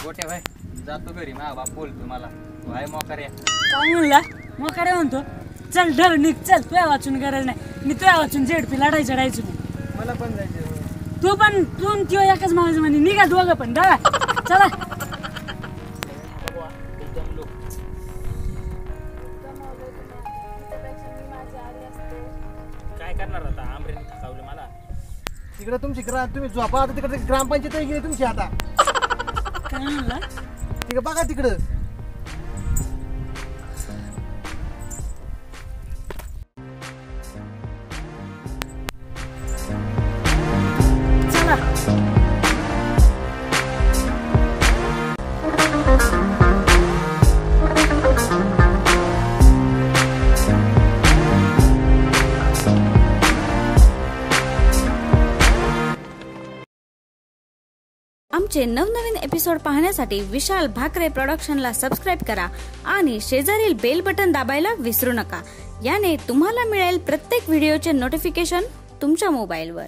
गोट्या भाई जातो घरी मा बाप बोलतो मला भाई मोकऱ्या काय म्हणला मोकऱ्या म्हणतो चल ढळ निघ चल तुझ्या वाचून गरज नाही मी तुझ्या वाचून झेडपी लढायचं राहायचो मला पण जायचं तू पण तू किंवा एकाच माणूस म्हणे निघा दोघं पण ढळा चला काय करणार आता आमरेने थकावलं मला. तिकडे तुमची तुम्ही झोपा आता तिकडे ग्रामपंचायत गेली तुमची आता काय म्हणला तिकडे बघा तिकडं चला आमचे नवनवीन एपिसोड पाहण्यासाठी विशाल भाकरे प्रोडक्शनला सबस्क्राईब करा आणि शेजारील बेल बटन दाबायला विसरू नका. याने तुम्हाला मिळेल प्रत्येक व्हिडिओचे नोटिफिकेशन तुमच्या मोबाईलवर.